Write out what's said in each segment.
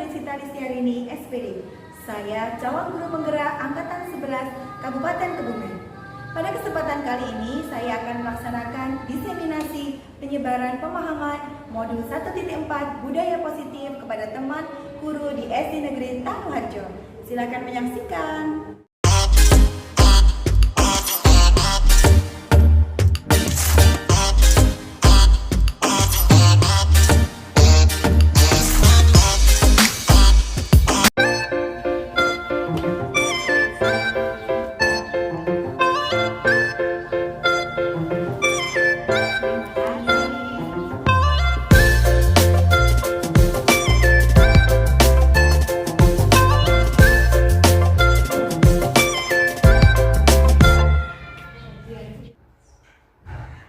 Sita Listiarini, SPD. Saya calon guru penggerak Angkatan 11 Kabupaten Kebumen. Pada kesempatan kali ini, saya akan melaksanakan diseminasi penyebaran pemahaman modul 1.4 budaya positif kepada teman guru di SD Negeri Tanuharjo. Silakan menyaksikan.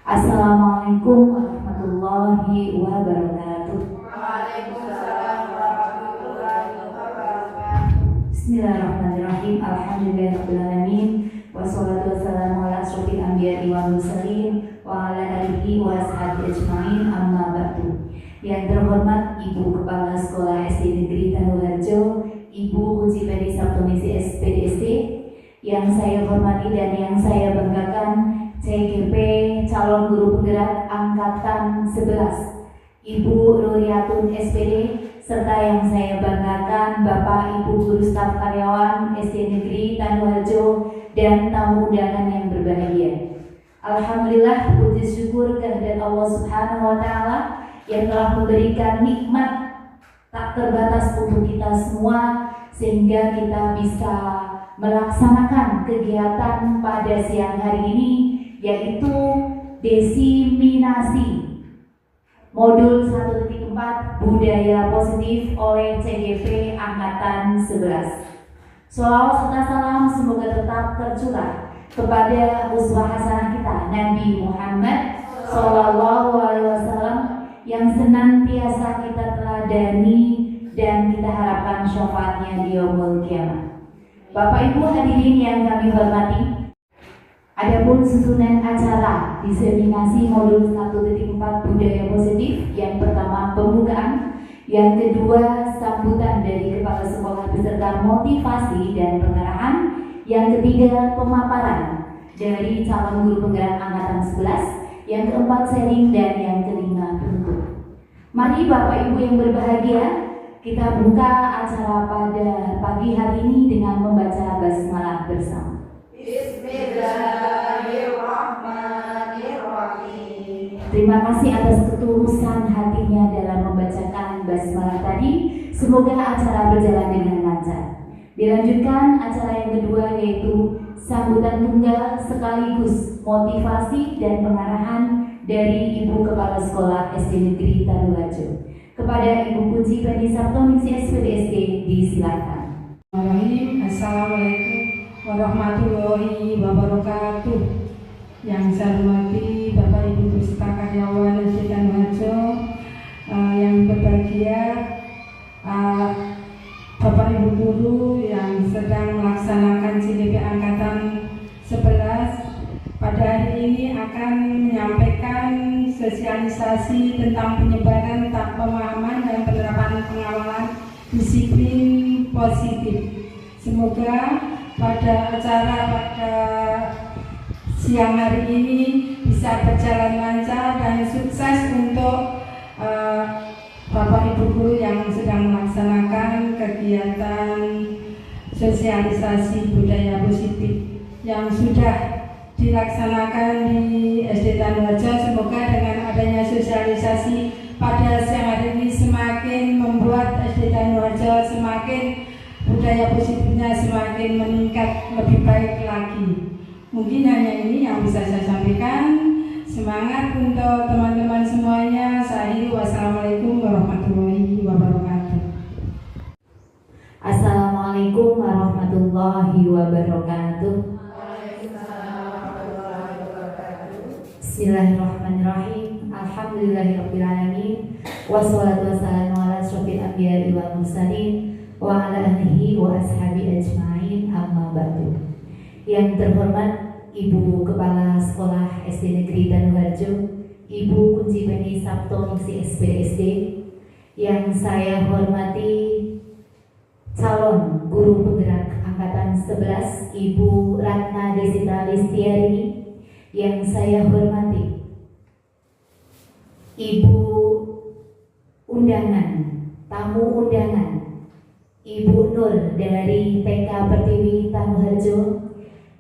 Assalamualaikum warahmatullahi wabarakatuh. Waalaikumsalam warahmatullahi wabarakatuh. Bismillahirrahmanirrahim. Alhamdulillahirrahmanirrahim. Wassalatu wassalamu ala asyrofil anbiya'i wal mursalin wa ala alihi wa ashabihi ajma'in, amma ba'du. Yang terhormat Ibu Kepala Sekolah SD Negeri Tanuharjo, Ibu Puji Pedi Sabtomisi SPDSD, yang saya hormati dan yang saya banggakan, CGP calon guru penggerak Angkatan 11, Ibu Ruriatun SPD, serta yang saya banggakan Bapak Ibu guru staf karyawan SD Negeri Tanuharjo dan tamu undangan yang berbahagia. Alhamdulillah, puji syukur kehadirat Allah Subhanahu wa Ta'ala yang telah memberikan nikmat tak terbatas untuk kita semua, sehingga kita bisa melaksanakan kegiatan pada siang hari ini, yaitu diseminasi modul 1.4 budaya positif oleh CGP Angkatan 11. Sholawat serta salam semoga tetap tercurah kepada uswah hasanah kita Nabi Muhammad SAW, yang senantiasa kita teladani dan kita harapkan syafaatnya di yaumul qiyamah. Bapak Ibu hadirin yang kami hormati, adapun susunan acara diseminasi modul 1.4 budaya positif, yang pertama pembukaan, yang kedua sambutan dari kepala sekolah beserta motivasi dan pengarahan, yang ketiga pemaparan dari calon guru penggerak Angkatan 11, yang keempat sharing, dan yang kelima penutup. Mari Bapak Ibu yang berbahagia, kita buka acara pada pagi hari ini dengan membaca basmalah bersama. Bismillahirrahmanirrahim. Terima kasih atas ketulusan hatinya dalam membacakan basmalah tadi. Semoga acara berjalan dengan lancar. Dilanjutkan acara yang kedua, yaitu sambutan tunggal sekaligus motivasi dan pengarahan dari Ibu Kepala Sekolah SD Negeri Tanuharjo. Kepada Ibu Puji Pedi Sabtomisi SPDSD, disilakan. Assalamualaikum warahmatullahi wabarakatuh. Yang saya hormati Bapak Ibu peserta karyawan SD Tanuharjo, yang berbahagia Bapak Ibu guru yang sedang melaksanakan CGP Angkatan 11, pada hari ini akan menyampaikan sosialisasi tentang penyebaran pemahaman dan penerapan pengawalan disiplin positif. Semoga pada siang hari ini bisa berjalan lancar dan sukses untuk Bapak Ibu guru yang sedang melaksanakan kegiatan sosialisasi budaya positif yang sudah dilaksanakan di SD Tanuharjo. Semoga dengan adanya sosialisasi pada siang hari ini semakin membuat SD Tanuharjo semakin budaya positifnya semakin meningkat lebih baik lagi. Mungkin hanya ini yang bisa saya sampaikan. Semangat untuk teman-teman semuanya. Wassalamualaikum warahmatullahi wabarakatuh. Assalamualaikum warahmatullahi wabarakatuh. Bismillahirrahmanirrahim. Alhamdulillahirrahmanirrahim. Wassalatu wassalamu ala asyrofil anbiya'i wal mursalin wa ala alihi wa ashabihi ajma'in, amma ba'du. Yang terhormat Ibu Kepala Sekolah SD Negeri Tanuharjo, Ibu Kunci Pedi Sabtomisi SPDSD, yang saya hormati calon guru penggerak angkatan 11 Ibu Ratna Desita Listiarini yang saya hormati, Ibu undangan, tamu undangan, Ibu Nur dari TK Pertiwi Tanuharjo,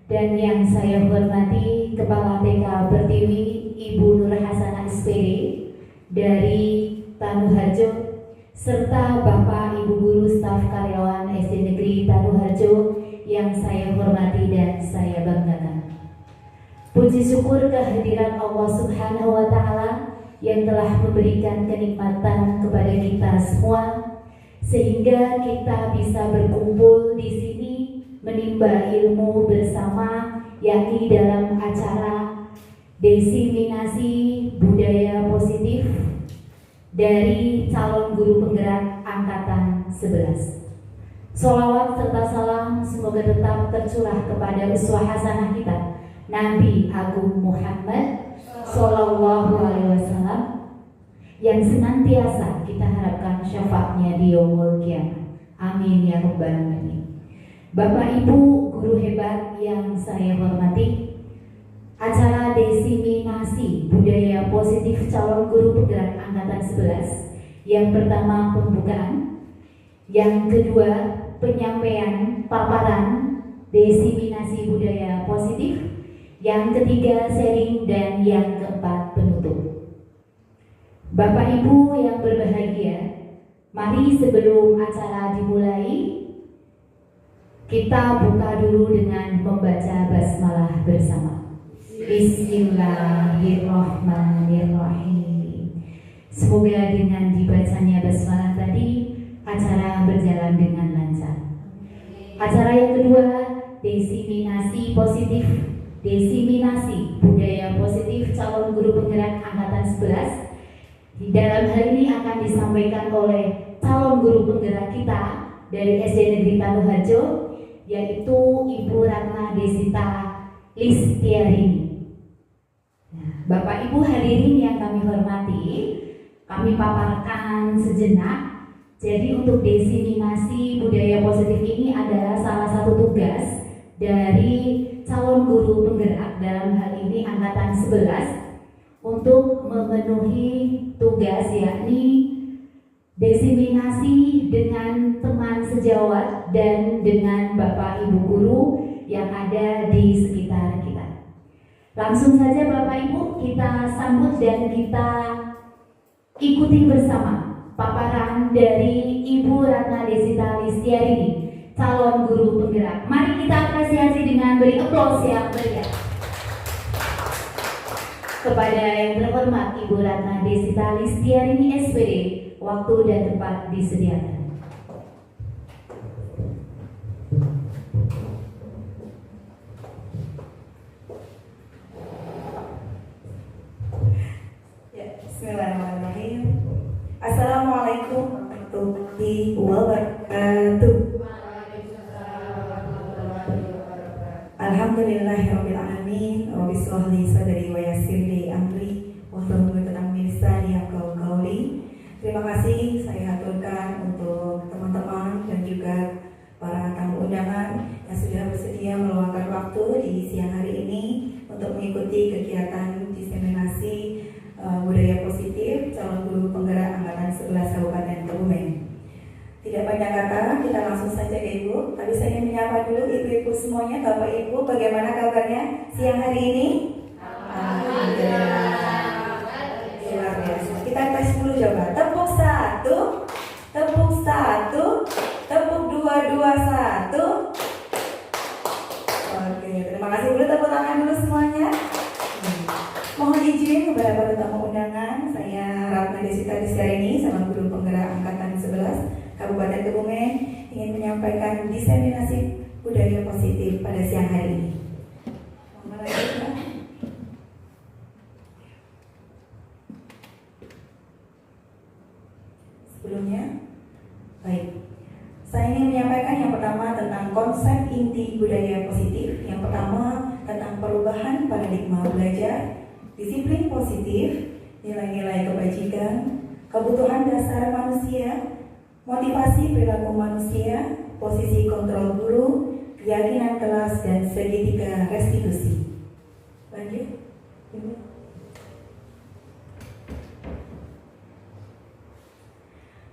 dan yang saya hormati Kepala TK Pertiwi Ibu Nur Hasanah SPD dari Tanuharjo, serta Bapak Ibu guru staf karyawan SD Negeri Tanuharjo yang saya hormati dan saya banggakan. Puji syukur kehadiran Allah Subhanahu wa Ta'ala yang telah memberikan kenikmatan kepada kita semua, sehingga kita bisa berkumpul di sini menimba ilmu bersama, yakni dalam acara diseminasi budaya positif dari calon guru penggerak angkatan 11. Sholawat serta salam semoga tetap tercurah kepada uswah hasanah kita, Nabi Agung Muhammad Sallallahu Alaihi Wasallam, yang senantiasa kita harapkan syafaatnya di yaumul qiyamah. Amin ya rabbal alamin. Bapak Ibu guru hebat yang saya hormati, acara diseminasi budaya positif calon guru penggerak angkatan 11, yang pertama pembukaan, yang kedua penyampaian paparan diseminasi budaya positif, yang ketiga sharing, dan yang keempat penutup. Bapak Ibu yang berbahagia, mari sebelum acara dimulai kita buka dulu dengan membaca basmalah bersama. Bismillahirrahmanirrahim. Semoga dengan dibacanya basmalah tadi acara berjalan dengan lancar. Acara yang kedua, diseminasi positif, diseminasi budaya positif calon guru penggerak angkatan 11. Di dalam hal ini akan disampaikan oleh calon guru penggerak kita dari SD Negeri Tanuharjo, yaitu Ibu Ratna Desita Listiarini. Nah, Bapak Ibu hadirin yang kami hormati, kami paparkan sejenak. Jadi untuk diseminasi budaya positif ini adalah salah satu tugas dari calon guru penggerak, dalam hal ini angkatan 11, untuk memenuhi tugas, yakni diseminasi dengan teman sejawat dan dengan Bapak Ibu guru yang ada di sekitar kita. Langsung saja Bapak Ibu kita sambut dan kita ikuti bersama paparan dari Ibu Ratna Desita Listiarini, calon guru penggerak. Mari kita apresiasi dengan beri aplaus yang meriah kepada yang terhormat Ibu Ratna Desita Listiarini SPD. Waktu dan tempat disediakan. Ya, bismillahirrahmanirrahim. Assalamualaikum warahmatullahi wabarakatuh. Alhamdulillahirabbil alamin. Rabbi shrah li sadri wa yassir li amri wahlul 'uqdatam min lisani yafqahu qawli. Terima kasih saya aturkan untuk teman-teman dan juga para tamu undangan yang sudah bersedia meluangkan waktu di siang hari ini untuk mengikuti kegiatan diseminasi budaya positif calon guru penggerak angkatan 11 Kabupaten Kebumen. Tidak banyak kata, kita langsung saja ke Ibu. Tapi saya ingin menyapa dulu ibu-ibu semuanya. Bapak Ibu, bagaimana kabarnya siang hari ini? Alhamdulillah. Luar biasa. Kita tes dulu coba. Tepuk 1, tepuk 1, tepuk 2, 2, 1. Oke, terima kasih dulu, tepuk tangan dulu semuanya. Mohon izin kepada para tamu undangan, saya Ratna Desita Listiarini, sama guru penggerak angkatan 11 Kabupaten Kebumen, ingin menyampaikan diseminasi budaya positif pada siang hari ini. Sebelumnya, baik, saya ingin menyampaikan yang pertama tentang konsep inti budaya positif. Yang pertama tentang perubahan paradigma belajar, disiplin positif, nilai-nilai kebajikan, kebutuhan dasar manusia, motivasi perilaku manusia, posisi kontrol guru, keyakinan kelas, dan segitiga restitusi. Lanjut. Ibu.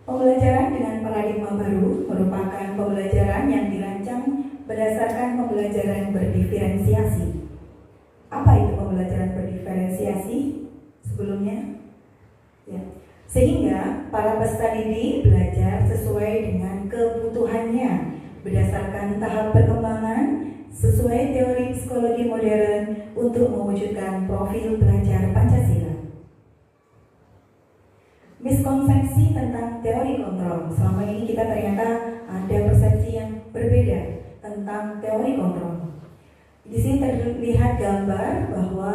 Pembelajaran dengan paradigma baru merupakan pembelajaran yang dirancang berdasarkan pembelajaran berdiferensiasi. Apa itu pembelajaran berdiferensiasi? Sebelumnya, ya. Sehingga para peserta didik belajar sesuai dengan kebutuhannya berdasarkan tahap perkembangan sesuai teori psikologi modern untuk mewujudkan profil belajar Pancasila. Miskonsepsi tentang teori kontrol. Selama ini kita ternyata ada persepsi yang berbeda tentang teori kontrol. Di sini terlihat gambar bahwa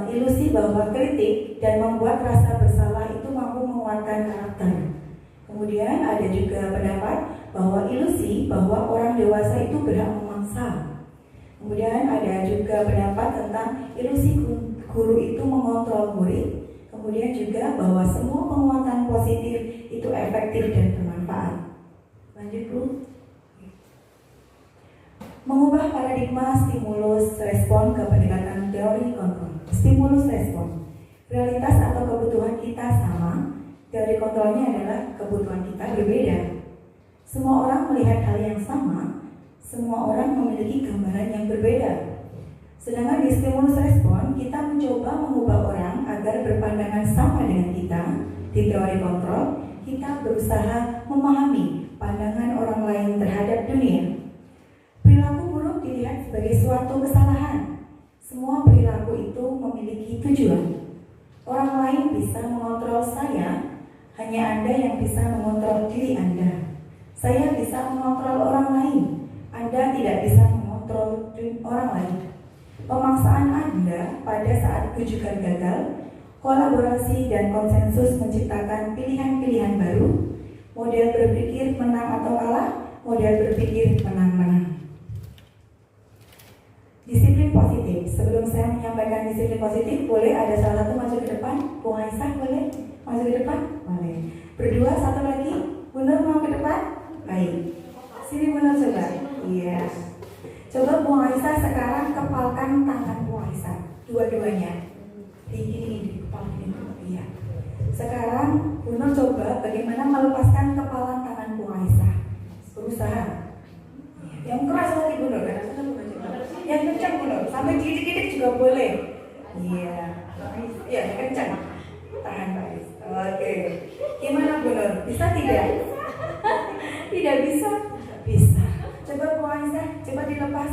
ilusi bahwa kritik dan membuat rasa bersalah itu mampu menguatkan karakter. Kemudian ada juga pendapat bahwa ilusi bahwa orang dewasa itu berhak memaksa. Kemudian ada juga pendapat tentang ilusi guru itu mengontrol murid. Kemudian juga bahwa semua penguatan positif itu efektif dan bermanfaat. Lanjut, Bu. Mengubah paradigma stimulus respon ke pendekatan teori kontrol. Stimulus respon. Realitas atau kebutuhan kita sama, teori kontrolnya adalah kebutuhan kita berbeda. Semua orang melihat hal yang sama, semua orang memiliki gambaran yang berbeda. Sedangkan di stimulus respon, kita mencoba mengubah orang agar berpandangan sama dengan kita. Di teori kontrol, kita berusaha memahami pandangan orang lain terhadap dunia. Perilaku buruk dilihat sebagai suatu kesalahan. Semua perilaku itu memiliki tujuan. Orang lain bisa mengontrol saya, hanya Anda yang bisa mengontrol diri Anda. Saya bisa mengontrol orang lain, Anda tidak bisa mengontrol orang lain. Pemaksaan Anda pada saat rujukan gagal, kolaborasi dan konsensus menciptakan pilihan-pilihan baru, model berpikir menang atau kalah, model berpikir menang-menang. Disiplin positif. Sebelum saya menyampaikan disiplin positif, boleh ada salah satu maju ke depan? Bu Aisyah boleh maju ke depan? Boleh. Berdua, satu lagi. Bu Nur mau ke depan? Baik. Sini Bu Nur coba. Iya. Coba Bu Aisyah sekarang kepalkan tangan Bu Aisyah, dua-duanya. Di kepal ini. Iya. Sekarang Bu Nur coba bagaimana melepaskan kepalan tangan Bu Aisyah. Berusaha. Yang keras lagi Bu Nur, yang kencang Bu Nur, sampai gidik-gidik juga boleh. Iya. Iya, kencang. Tahan Pak Is. Oke. Gimana Bu Nur? Bisa tidak? Tidak bisa. Bisa. Coba Bu Aisyah, coba dilepas.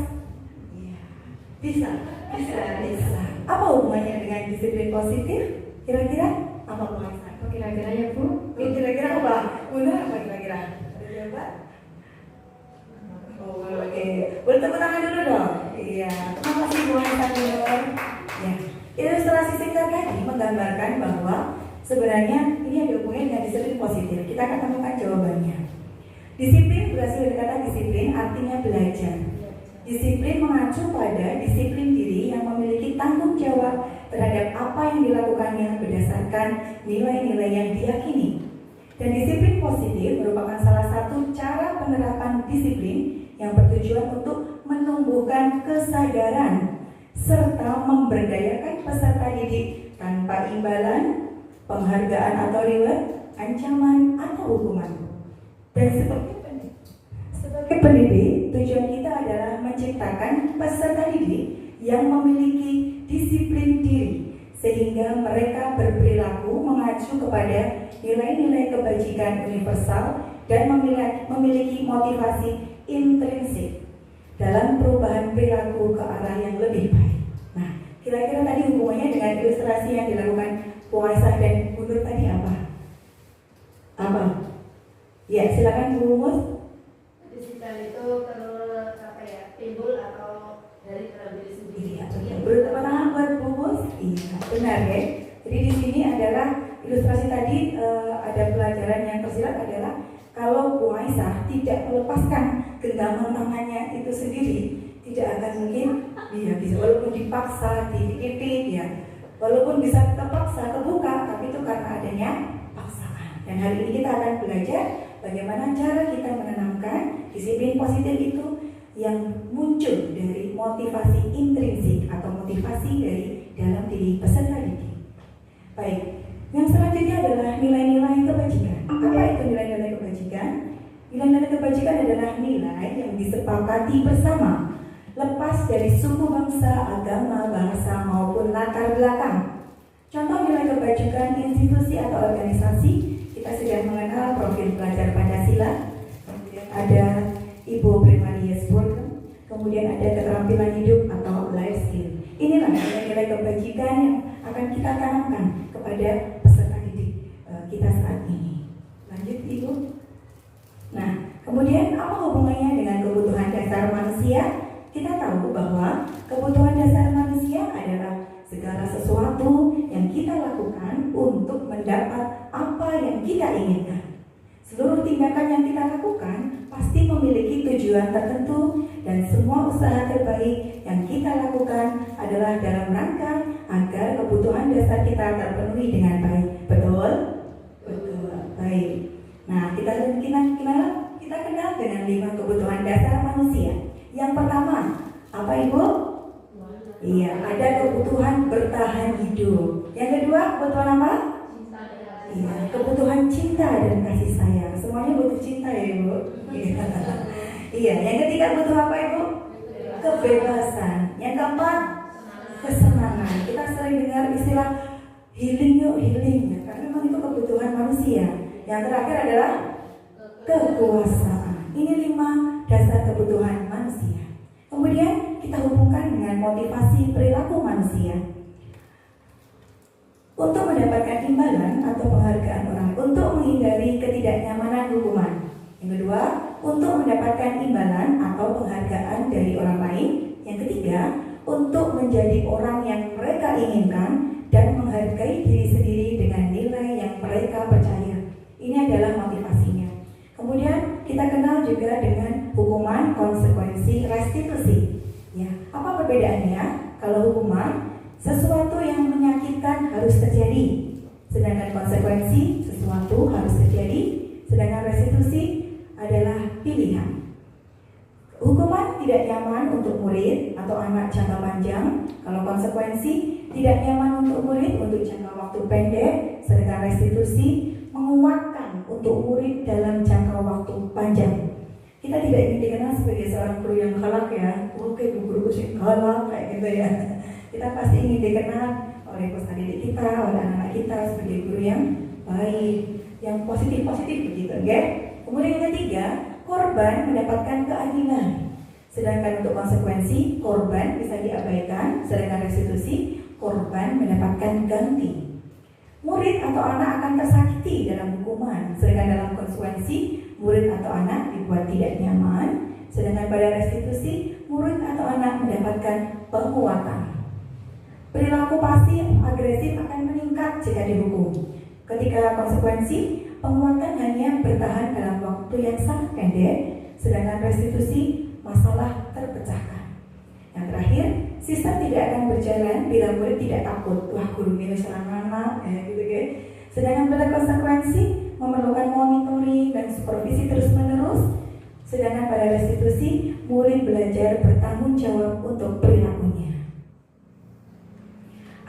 Iya. Bisa. Apa hubungannya dengan disiplin positif? Kira-kira apa Bu Aisyah? Kira-kira ya Bu? Kira-kira apa? Benar apa kira-kira? Coba. Oh, oke. Boleh tepuk tangan dulu dong. Iya. Terima kasih Bu Aisyah. Ya. Ilustrasi singkat tadi menggambarkan bahwa sebenarnya ini ada hubungannya dengan disiplin positif. Kita akan temukan jawabannya. Disiplin berasal dari kata disiplin, artinya belajar. Disiplin mengacu pada disiplin diri yang memiliki tanggung jawab terhadap apa yang dilakukannya berdasarkan nilai-nilai yang diyakini. Dan disiplin positif merupakan salah satu cara penerapan disiplin yang bertujuan untuk menumbuhkan kesadaran serta memberdayakan peserta didik tanpa imbalan, penghargaan atau reward, ancaman atau hukuman. Dan sebagai pendidik, tujuan kita adalah menciptakan peserta didik yang memiliki disiplin diri sehingga mereka berperilaku mengacu kepada nilai-nilai kebajikan universal dan memiliki motivasi intrinsik dalam perubahan perilaku ke arah yang lebih baik. Nah, kira-kira tadi hubungannya dengan ilustrasi yang dilakukan Bu Aisyah dan Bu Nur tadi apa? Apa? Ya, silakan Bu Mus. Disiplin itu timbul atau dari dalam diri sendiri. Bertepuk tangan buat Bu Mus. Iya, benar ya. Jadi di sini adalah ilustrasi tadi ada pelajaran yang tersirat adalah kalau Bu Aisyah tidak melepaskan genggaman tangannya itu sendiri, tidak akan mungkin dia bisa, walaupun dipaksa, dikit-dikit ya, walaupun bisa terpaksa kebuka, tapi itu karena adanya paksaan. Dan hari ini kita akan belajar bagaimana cara kita menanamkan disiplin positif itu yang muncul dari motivasi intrinsik atau motivasi dari dalam diri peserta didik. Baik, yang selanjutnya adalah nilai-nilai kebajikan. Apa itu nilai-nilai kebajikan? Nilai-nilai kebajikan adalah nilai yang disepakati bersama, lepas dari suku, bangsa, agama, bahasa, maupun latar belakang. Contoh nilai kebajikan institusi atau organisasi, kita sudah mengenal profil pelajar Pancasila, kemudian ada Ibu Primarius Program, kemudian ada keterampilan hidup atau life skill. Inilah nilai-nilai kebajikan yang akan kita tanamkan kepada peserta didik kita saat ini. Lanjut Ibu. Nah, kemudian apa hubungannya dengan kebutuhan dasar manusia? Kita tahu bahwa kebutuhan dasar manusia adalah segala sesuatu yang kita lakukan untuk mendapat apa yang kita inginkan. Seluruh tindakan yang kita lakukan pasti memiliki tujuan tertentu, dan semua usaha terbaik yang kita lakukan adalah dalam rangka agar kebutuhan dasar kita terpenuhi dengan baik. Betul? Betul. Baik. Nah, kita kenal dengan 5 kebutuhan dasar manusia. Yang pertama, apa Ibu? Iya, ada kebutuhan bertahan hidup. Yang kedua, kebutuhan apa? Iya, kebutuhan cinta dan kasih sayang. Semuanya butuh cinta ya Ibu. Iya, yang ketiga butuh apa Ibu? Kebebasan. Yang keempat, kesenangan. Kita sering dengar istilah healing yuk, healing ya, karena memang itu kebutuhan manusia. Yang terakhir adalah kekuasaan. Ini 5 dasar kebutuhan manusia. Kemudian kita hubungkan dengan motivasi perilaku manusia. Untuk mendapatkan imbalan atau penghargaan orang, untuk menghindari ketidaknyamanan hukuman. Yang kedua, untuk mendapatkan imbalan atau penghargaan dari orang lain. Yang ketiga, untuk menjadi orang yang mereka inginkan dan menghargai diri sendiri dengan nilai yang mereka percaya. Ini adalah motivasinya. Kemudian kita kenal juga dengan hukuman, konsekuensi, restitusi. Ya, apa perbedaannya? Kalau hukuman, sesuatu yang menyakitkan harus terjadi, sedangkan konsekuensi sesuatu harus terjadi, sedangkan restitusi adalah pilihan. Hukuman tidak nyaman untuk murid atau anak jangka panjang, kalau konsekuensi tidak nyaman untuk murid untuk jangka waktu pendek, sedangkan restitusi menguatkan untuk murid dalam jangka waktu panjang. Kita tidak ingin dikenal sebagai seorang guru yang galak ya, oke guru sih galak kayak gitu ya. Kita pasti ingin dikenal oleh peserta didik kita, oleh anak-anak kita sebagai guru yang baik, yang positif-positif begitu, oke? Kemudian yang ketiga, korban mendapatkan keadilan. Sedangkan untuk konsekuensi, korban bisa diabaikan, sedangkan restitusi, korban mendapatkan ganti. Murid atau anak akan tersakiti dalam hukuman, sedangkan dalam konsekuensi, murid atau anak dibuat tidak nyaman, sedangkan pada restitusi, murid atau anak mendapatkan penguatan. Perilaku pasif agresif akan meningkat jika dihukum. Ketika konsekuensi, penguatan hanya bertahan dalam waktu yang sangat pendek, sedangkan restitusi masalah terpecahkan. Yang terakhir, sistem tidak akan berjalan bila murid tidak takut. Wah, guru ini serang anak, gitu kan. Sedangkan pada konsekuensi memerlukan monitoring dan supervisi terus-menerus. Sedangkan pada restitusi, murid belajar bertanggung jawab untuk perilakunya.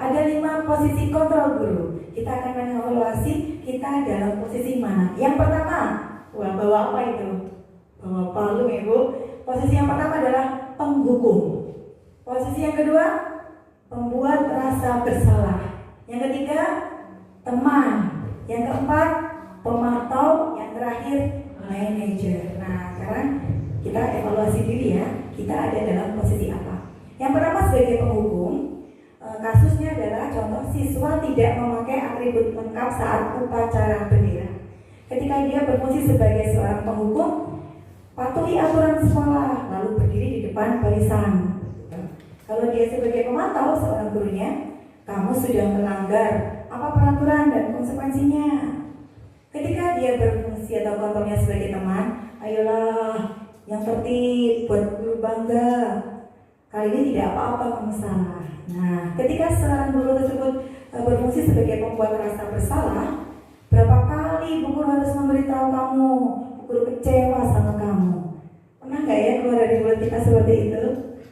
Ada 5 posisi kontrol guru. Kita akan mengevaluasi kita dalam posisi mana. Yang pertama, bawa apa itu? Bawa palu Ibu. Posisi yang pertama adalah penghukum. Posisi yang kedua, pembuat rasa bersalah. Yang ketiga, teman. Yang keempat, pemantau. Yang terakhir, manajer. Nah, sekarang kita evaluasi diri ya. Kita ada dalam posisi apa? Yang pertama sebagai penghukum. Kasusnya adalah contoh siswa tidak memakai atribut lengkap saat upacara bendera. Ketika dia berfungsi sebagai seorang penghukum, patuhi aturan sekolah, lalu berdiri di depan barisan. Kalau dia sebagai pemantau seorang gurunya, kamu sudah melanggar apa peraturan dan konsekuensinya. Ketika dia berfungsi atau kontrolnya sebagai teman, ayolah yang tertib, buat guru bangga. Kali ini tidak apa-apa kamu salah. Nah, ketika seorang guru tersebut berfungsi sebagai pembuat rasa bersalah, berapa kali kali Bu Guru harus memberitahu kamu, Bu Guru kecewa sama kamu. Pernah nggak ya keluar dari mulut kita seperti itu?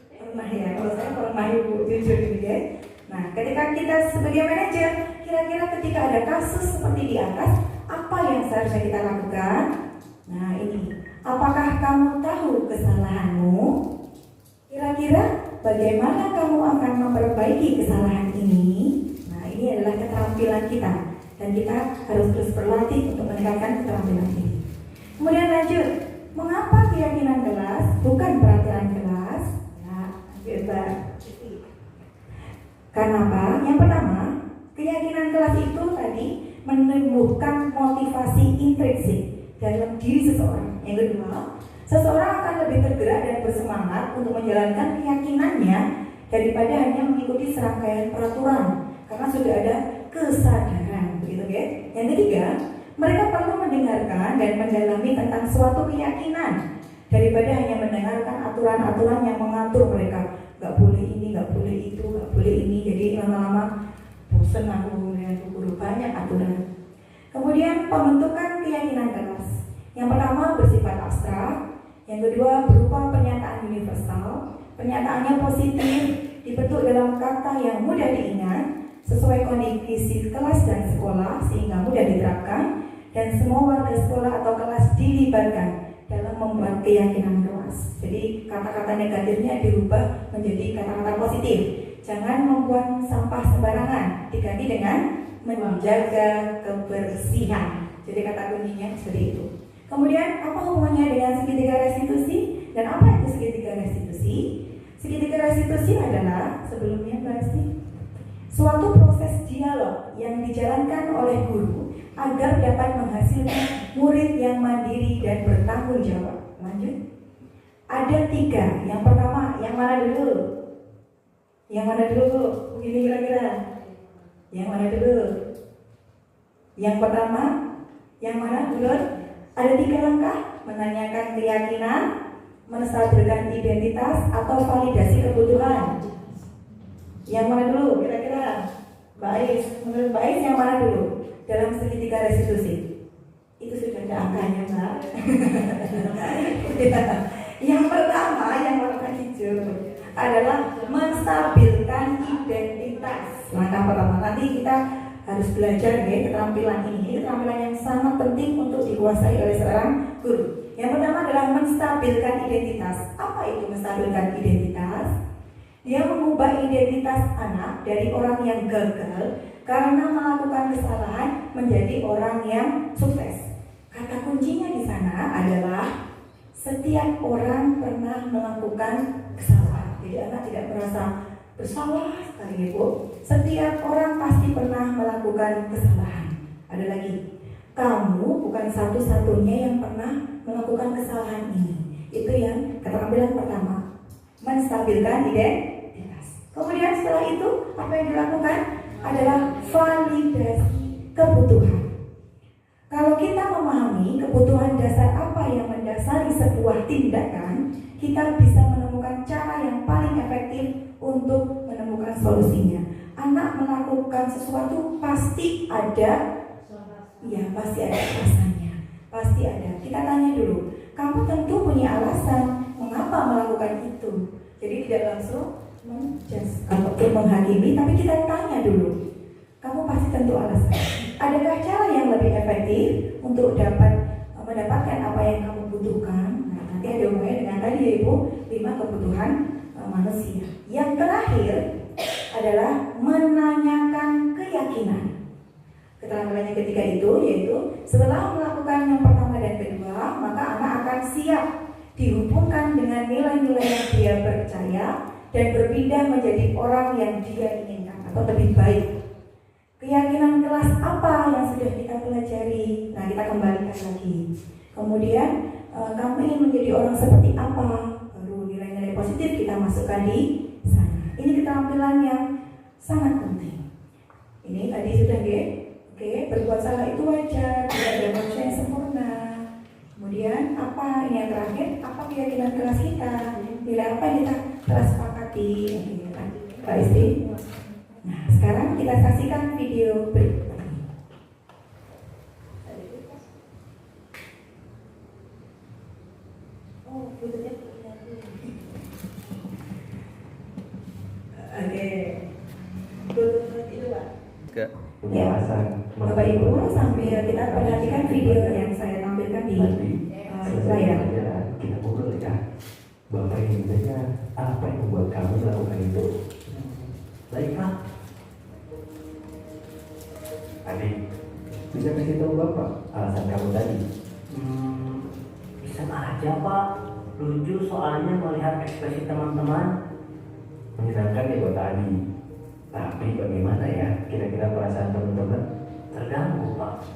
Pernah ya, kalau saya pernah Ibu, jujur gitu ya. Nah, ketika kita sebagai manajer, kira-kira ketika ada kasus seperti di atas, apa yang seharusnya kita lakukan? Nah ini, apakah kamu tahu kesalahanmu? Kira-kira bagaimana kamu akan memperbaiki kesalahan ini? Nah ini adalah keterampilan kita, dan kita harus terus berlatih untuk meningkatkan keterampilan ini. Kemudian lanjut, mengapa keyakinan kelas bukan peraturan kelas? Nah, bebas. Karena apa? Yang pertama, keyakinan kelas itu tadi menumbuhkan motivasi intrinsik dalam diri seseorang. Yang kedua, seseorang akan lebih tergerak dan bersemangat untuk menjalankan keyakinannya daripada hanya mengikuti serangkaian peraturan, karena sudah ada kesadaran, begitu ya. Yang ketiga, mereka perlu mendengarkan dan mendalami tentang suatu keyakinan daripada hanya mendengarkan aturan-aturan yang mengatur mereka. Gak boleh ini, gak boleh itu, gak boleh ini. Jadi lama-lama bosan aku dengan guru, banyak aturan. Kemudian pembentukan keyakinan kelas. Yang pertama bersifat abstrak, yang kedua berupa pernyataan universal. Pernyataannya positif, dibentuk dalam kata yang mudah diingat, sesuai kondisi kelas dan sekolah sehingga mudah diterapkan, dan semua warga sekolah atau kelas dilibatkan dalam membuat keyakinan kelas. Jadi kata-kata negatifnya dirubah menjadi kata-kata positif. Jangan membuang sampah sembarangan, diganti dengan menjaga kebersihan. Jadi kata kuncinya seperti itu. Kemudian apa hubungannya dengan segitiga restitusi? Dan apa itu segitiga restitusi? Segitiga restitusi adalah sebelumnya pasti suatu proses dialog yang dijalankan oleh guru agar dapat menghasilkan murid yang mandiri dan bertanggung jawab. Lanjut. Ada 3. Yang pertama, yang mana dulu? Yang mana dulu? Begini kira-kira. Yang mana dulu? Yang pertama, yang mana dulu? Ada 3 langkah: menanyakan keyakinan, menstabilkan identitas, atau validasi kebutuhan. Yang mana dulu kira-kira? Bais. Menurut Bais yang mana dulu dalam segitiga restitusi? Itu sudah ada angkanya, Mbak. Yang pertama, yang warna hijau adalah menstabilkan identitas. Langkah pertama, nanti kita harus belajar ya keterampilan ini. Keterampilan yang sangat penting untuk dikuasai oleh seorang guru. Yang pertama adalah menstabilkan identitas. Apa itu menstabilkan identitas? Dia mengubah identitas anak dari orang yang gagal karena melakukan kesalahan menjadi orang yang sukses. Kata kuncinya di sana adalah setiap orang pernah melakukan kesalahan. Jadi anak tidak merasa bersalah sekali, Ibu. Setiap orang pasti pernah melakukan kesalahan. Ada lagi, kamu bukan satu-satunya yang pernah melakukan kesalahan ini. Itu yang keterampilan pertama, menstabilkan identitas. Kemudian setelah itu apa yang dilakukan adalah validasi kebutuhan. Kalau kita memahami kebutuhan dasar apa yang mendasari sebuah tindakan, kita bisa menemukan cara yang paling efektif untuk menemukan solusinya. Anak melakukan sesuatu pasti ada, ya pasti ada alasannya, pasti ada. Kita tanya dulu, kamu tentu punya alasan mengapa melakukan itu. Jadi tidak langsung menjudge ataupun menghakimi, tapi kita tanya dulu, kamu pasti tentu alasan. Adakah cara yang lebih efektif untuk dapat mendapatkan apa yang kamu butuhkan? Nah, nanti ada hubungannya dengan tadi ya Ibu, 5 kebutuhan manusia. Yang terakhir adalah menanyakan keyakinan. Keterampilan yang ketiga itu yaitu setelah melakukan yang pertama dan kedua, maka anak akan siap dihubungkan dengan nilai-nilai yang dia percaya dan berpindah menjadi orang yang dia inginkan atau lebih baik. Keyakinan kelas apa yang sudah kita pelajari? Nah, kita kembalikan lagi. Kemudian kamu ingin menjadi orang seperti apa? Baru nilai-nilai positif kita masukkan di sana. Ini keterampilan yang sangat penting. Ini tadi sudah ya. Oke, berbuat salah itu wajar, tidak ada manusia yang sempurna. Kemudian apa ini yang terakhir? Apa keyakinan kelas kita? Nilai apa yang kita telah sepakati? Pak Istri. Nah, sekarang kita saksikan video berikut ini. penjelasan. Bapak Ibu, sambil kita perhatikan video yang saya tampilkan di Nanti selesai layar. pelajaran kita ngobrol ya. Bapak ingin tanya apa yang membuat kamu melakukan itu? Baik Pak. Adik, bisa kasih tahu Bapak alasan kamu tadi? Bisa aja Pak, lucu soalnya melihat ekspresi teman-teman. Menyenangkan ya buat Adi. Tapi bagaimana ya kira-kira perasaan teman-teman? Terganggu Pak,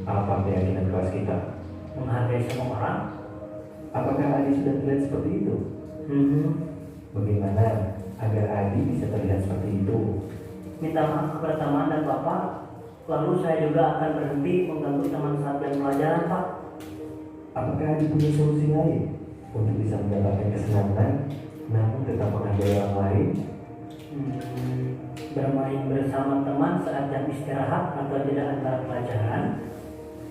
Apa keyakinan kelas kita? menghargai semua orang. Apakah Adi sudah terlihat seperti itu? Bagaimana agar Adi bisa terlihat seperti itu? Minta maaf kepada teman dan Bapak. Lalu saya juga akan berhenti mengganggu teman saat jam pelajaran Pak. Apakah Adi punya solusi lain untuk bisa mendapatkan kesenangan namun tetap menghargai orang lain? Bermain bersama teman saat jam istirahat atau jeda antara pelajaran.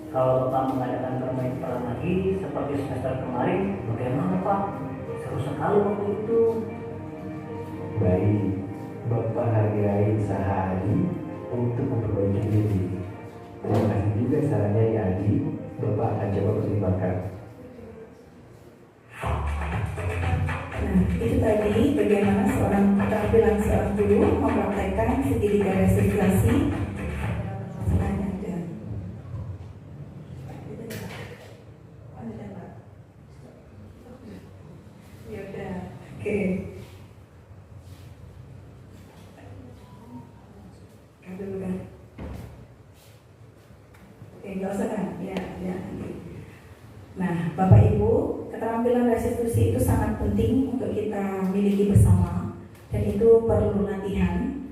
Kalau Bapak mengadakan bermain pelan lagi seperti semester kemarin, bagaimana Pak? Seru sekali waktu itu. Baik, Bapak hargai usaha Adi untuk memperbaiki diri. Terima kasih juga sarannya ya Adi. Bapak akan coba pertimbangkan. Nah, itu tadi bagaimana keterampilan seorang guru mempraktekkan segitiga resirkulasi. Ya udah, oke. Kan dulu kan? Oke, nggak usah kan? Ya, nanti. Nah, Bapak Ibu, keterampilan restitusi itu sangat penting untuk kita miliki bersama, dan itu perlu latihan.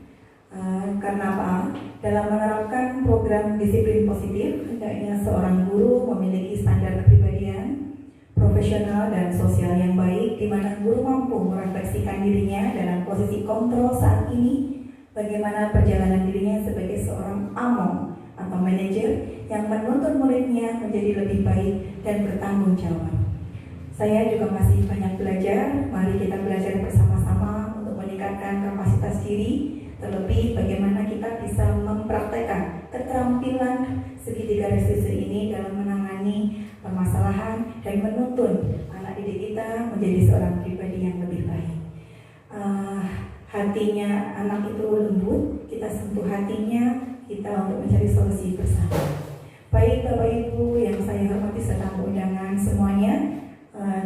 Karena apa? Dalam menerapkan program disiplin positif, hendaknya seorang guru memiliki standar kepribadian, profesional dan sosial yang baik, di mana guru mampu merefleksikan dirinya dalam posisi kontrol saat ini, bagaimana perjalanan dirinya sebagai seorang among atau manajer yang menuntun muridnya menjadi lebih baik dan bertanggung jawab. Saya juga masih banyak belajar. Mari kita belajar bersama-sama untuk meningkatkan kapasitas diri, terlebih bagaimana kita bisa mempraktekkan keterampilan segitiga restitusi ini dalam menangani permasalahan dan menuntun anak didik kita menjadi seorang pribadi yang lebih baik. Hatinya anak itu lembut, kita sentuh hatinya, kita untuk mencari solusi bersama. Baik Bapak Ibu yang saya hormati serta undangan semuanya,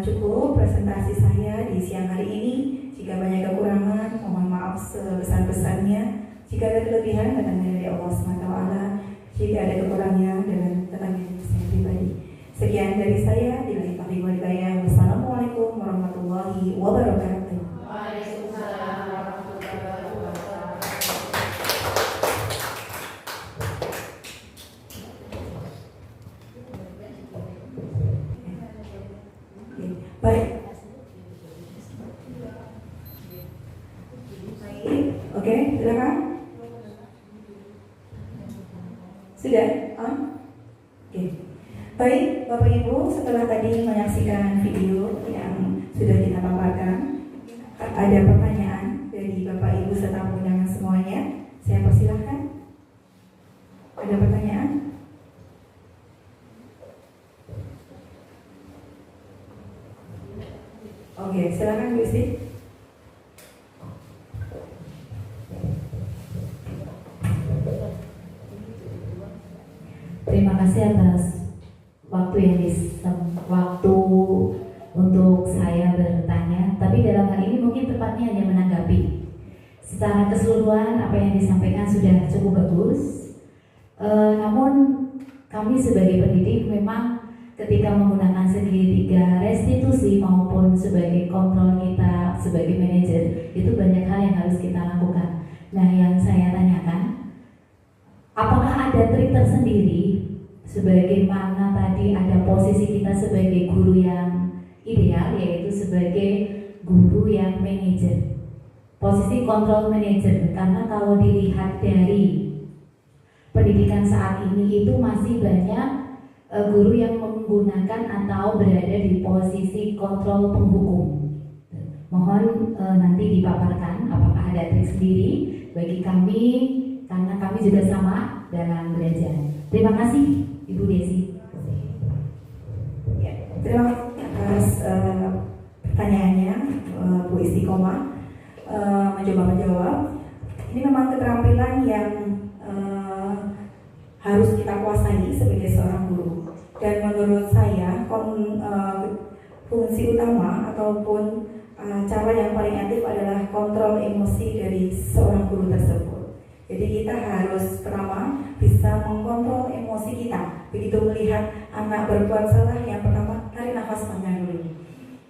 cukup presentasi saya di siang hari ini. Jika banyak kekurangan, mohon maaf sebesar-besarnya. Jika ada kelebihan, datangnya dari Allah SWT. Jika ada kekurangannya, datangnya dari saya pribadi. Sekian dari saya. Billahi taufiq wal hidayah. Wassalamualaikum warahmatullahi wabarakatuh. Waalaikumsalam warahmatullahi wabarakatuh. Baik. Oke, silakan. Sudah? Oke. Baik, Bapak Ibu, setelah tadi menyaksikan video yang sudah kita paparkan, ada pertanyaan dari Bapak Ibu serta undangan semuanya. Saya persilahkan. Ada pertanyaan? Oke, silakan Bu Isti. Terima kasih atas waktu untuk saya bertanya. Tapi dalam hal ini mungkin tepatnya hanya menanggapi. Secara keseluruhan apa yang disampaikan sudah cukup bagus. Namun kami sebagai pendidik memang ketika menggunakan segitiga restitusi maupun sebagai kontrol kita sebagai manajer, itu banyak hal yang harus kita lakukan. Nah, yang saya tanyakan, apakah ada trik tersendiri sebagaimana tadi ada posisi kita sebagai guru yang ideal, yaitu sebagai guru yang manajer, posisi kontrol manajer? Karena kalau dilihat dari pendidikan saat ini itu masih banyak guru yang menggunakan atau berada di posisi kontrol penghukum. Mohon nanti dipaparkan apakah ada trik sendiri bagi kami karena kami juga sama dalam belajar. Terima kasih Ibu Desi. Ya, terima kasih atas pertanyaannya, Bu Istiqomah, mencoba menjawab. Ini memang keterampilan yang harus kita kuasai sebagai seorang guru. Dan menurut saya, fungsi utama ataupun cara yang paling aktif adalah kontrol emosi dari seorang guru tersebut. Jadi kita harus pertama bisa mengontrol emosi kita. Begitu melihat anak berbuat salah, yang pertama tarik nafas panjang dulu.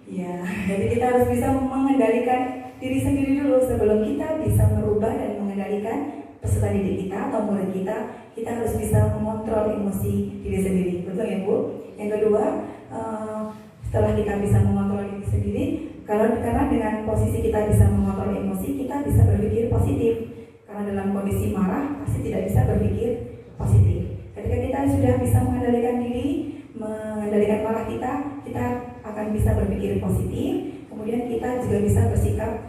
Ya, jadi kita harus bisa mengendalikan diri sendiri dulu sebelum kita bisa merubah dan mengendalikan peserta didik kita atau murid kita. Kita harus bisa mengontrol emosi diri sendiri. Betul ya Bu? Yang kedua, setelah kita bisa mengontrol diri sendiri, karena dengan posisi kita bisa mengontrol emosi, kita bisa berpikir positif. Karena dalam kondisi marah pasti tidak bisa berpikir positif. Ketika kita sudah bisa mengendalikan diri, mengendalikan marah kita akan bisa berpikir positif. Kemudian kita juga bisa bersikap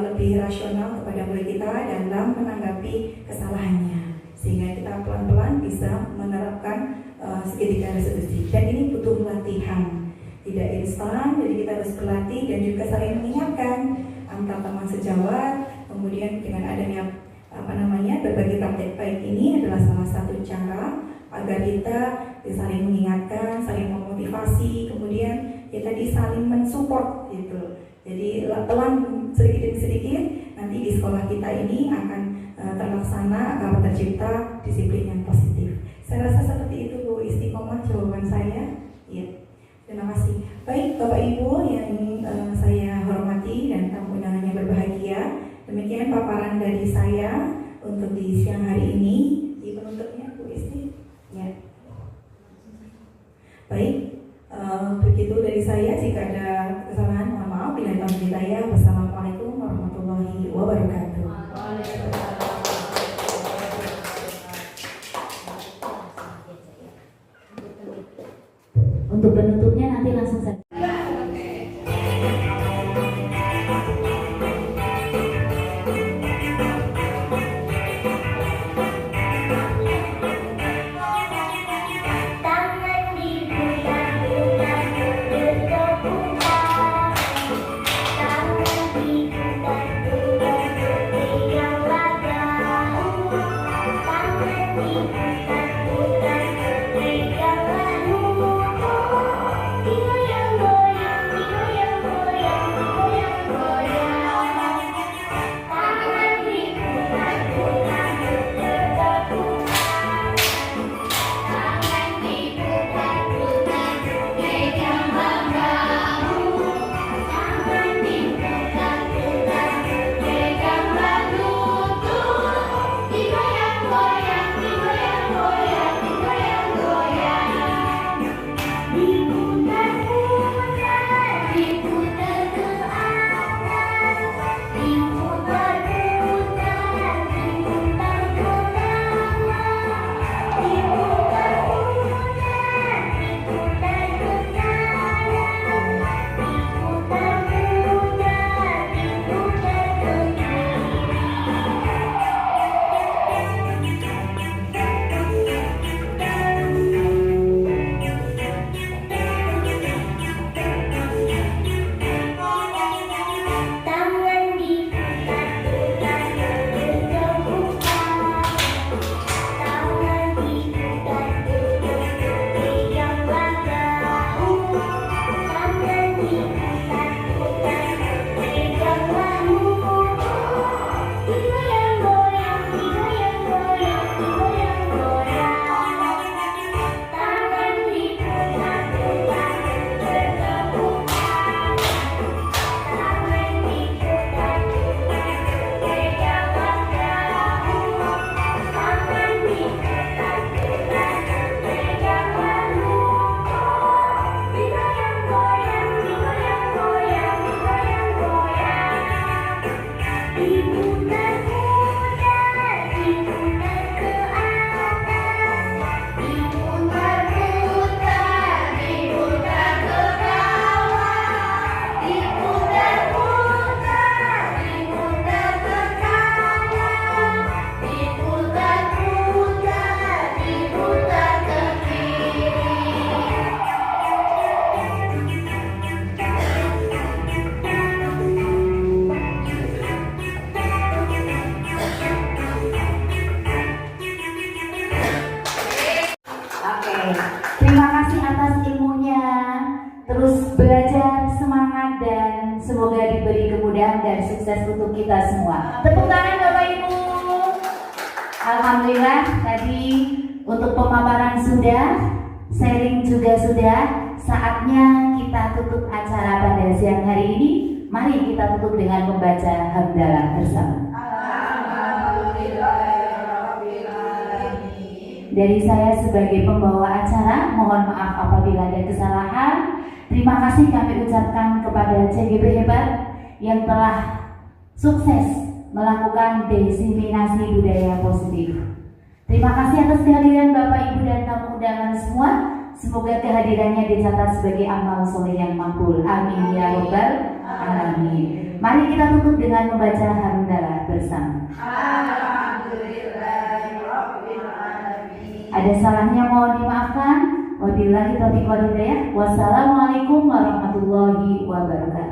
lebih rasional kepada murid kita dalam menanggapi kesalahannya, sehingga kita pelan-pelan bisa menerapkan segitiga restitusi. Dan ini butuh latihan, tidak instan. Jadi kita harus berlatih dan juga saling mengingatkan antar teman sejawat. Kemudian dengan adanya berbagi praktek baik ini adalah salah satu cara agar kita saling mengingatkan, saling memotivasi, kemudian ya tadi saling mensupport gitu. Jadi pelan sedikit demi sedikit nanti di sekolah kita ini akan terlaksana, akan tercipta disiplin yang positif. Saya rasa seperti itu Bu Istiqomah jawaban saya. Ya, terima kasih. Baik Bapak Ibu yang saya hormati dan tamu undangannya berbahagia. Demikian paparan dari saya untuk di siang hari ini. Di penutupnya Bu Isti. Ya. Baik, begitu dari saya. Jika ada kesalahan mohon maaf. Bila taufiq hidayah. Wassalamualaikum warahmatullahi wabarakatuh. Untuk penutupnya nanti langsung saja. Digoyang-goyang, digoyang-goyang. sukses untuk kita semua. Tepuk tangan Bapak Ibu. Alhamdulillah tadi untuk pemaparan sudah, sharing juga sudah. Saatnya kita tutup acara pada siang hari ini. Mari kita tutup dengan membaca hamdalah bersama. Dari saya sebagai pembawa acara, mohon maaf apabila ada kesalahan. Terima kasih kami ucapkan kepada CGP Hebat yang telah sukses melakukan diseminasi budaya positif. Terima kasih atas kehadiran Bapak Ibu dan tamu undangan semua. Semoga kehadirannya dicatat sebagai amal soleh yang makbul. Amin ya rabbal alamin. Mari kita tutup dengan membaca hamdalah bersama. Ada salahnya mohon dimaafkan. Wabillahi taufiq wal hidayah. Wassalamualaikum warahmatullahi wabarakatuh.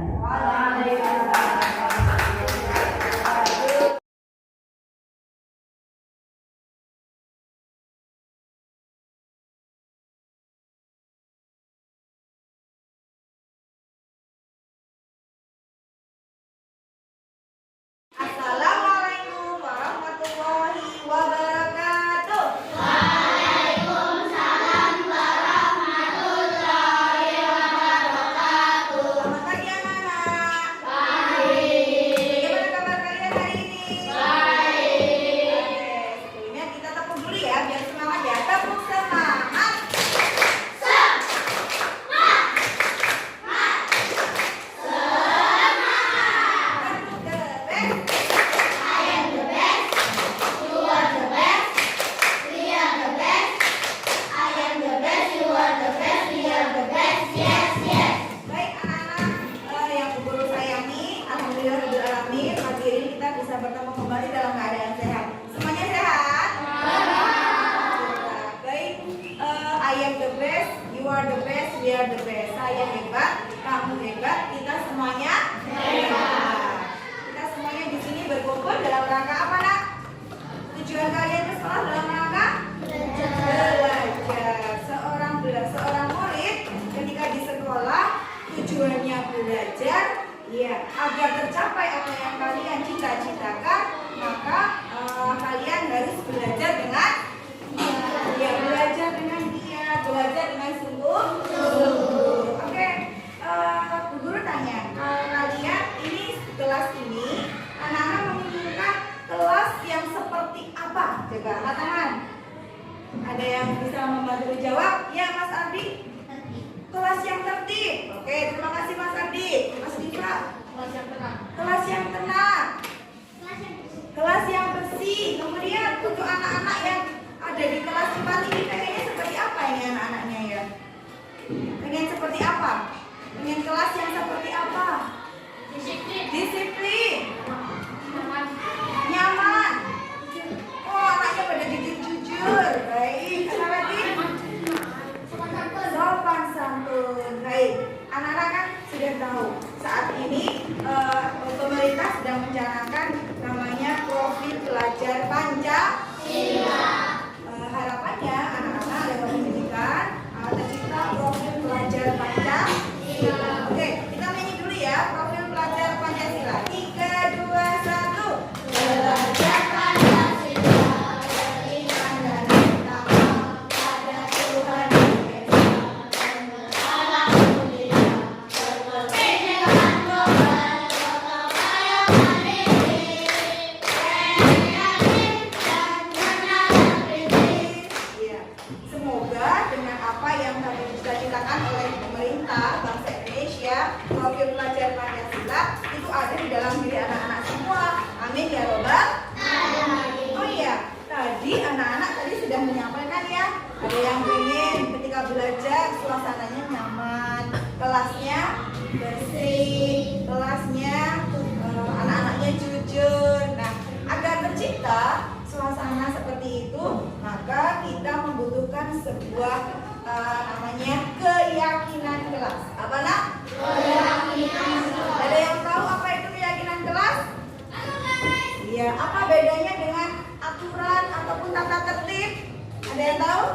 Assalamualaikum warahmatullahi wabarakatuh. Selamat pagi anak-anak. Bagaimana kabar kalian hari ini? Sebelumnya kita tepuk dulu ya, biar semangat ya. Tepuk semangat. Baik anak-anak yang guru sayangi, alhamdulillah rabbil alamin, pagi ini kita bisa bertemu kembali dalam keadaan sehat. Semuanya sehat? Baik, I am the best, you are the best, we are the best. Saya hebat, kamu hebat, kita semuanya hebat. Kita semuanya di sini berkumpul dalam rangka apa nak? Tujuan kalian ke sekolah dalam rangka belajar. Seorang murid ketika di sekolah tujuannya belajar, ya agar tercapai apa yang kalian cita-citakan, maka kalian harus belajar dengan belajar dengan giat, belajar dengan sungguh-sungguh. Oke, Bu Guru tanya, kalian ini kelas ini anak-anak menginginkan kelas yang seperti apa? Coba angkat tangan. Ada yang bisa membantu jawab? Ya Mas Ardi. Kelas yang tertib. Oke, terima kasih Mas Ardi. Mas Difra. Kelas yang tenang. Kelas yang tenang. Kelas yang bersih. Kemudian untuk anak-anak yang ada di kelas 4 ini pengennya seperti apa ini anak-anaknya ya? Pengen seperti apa? Pengen kelas yang seperti apa? Disiplin. Nyaman. Oh, anaknya pada jujur. Baik. Apa lagi? Sopan santun. Baik. Anak-anak kan sudah tahu saat ini pemerintah sedang mencanangkan namanya profil pelajar Pancasila. Harapannya anak-anak lewat pendidikan tercipta profil pelajar Pancasila. Oke, kita nyanyi dulu ya profil pelajar Pancasila. 3, 2, 1. Belajar Pancasila, beriman dan bertakwa pada Tuhan Yang Esa dan alhamdulillah berkepentingan global berkebaya mandiri, kreatif dan kenal kritis. Ya, semoga dengan apa yang kami cita-citakan oleh pemerintah bangsa Indonesia, profil pelajar Pancasila itu ada di dalam diri anak-anak semua. Amin ya robbal alamin. Oh iya, tadi anak-anak tadi sudah menyampaikan ya, ada yang pengen ketika belajar suasananya nyaman, kelasnya bersih, kelasnya anak-anaknya jujur. Nah, agar tercipta suasana seperti itu, maka kita membutuhkan sebuah namanya keyakinan kelas. Apa nak? Keyakinan kelas. Ada yang tahu apa itu keyakinan kelas? Iya, apa bedanya dengan aturan ataupun tata tertib? Ada yang tahu?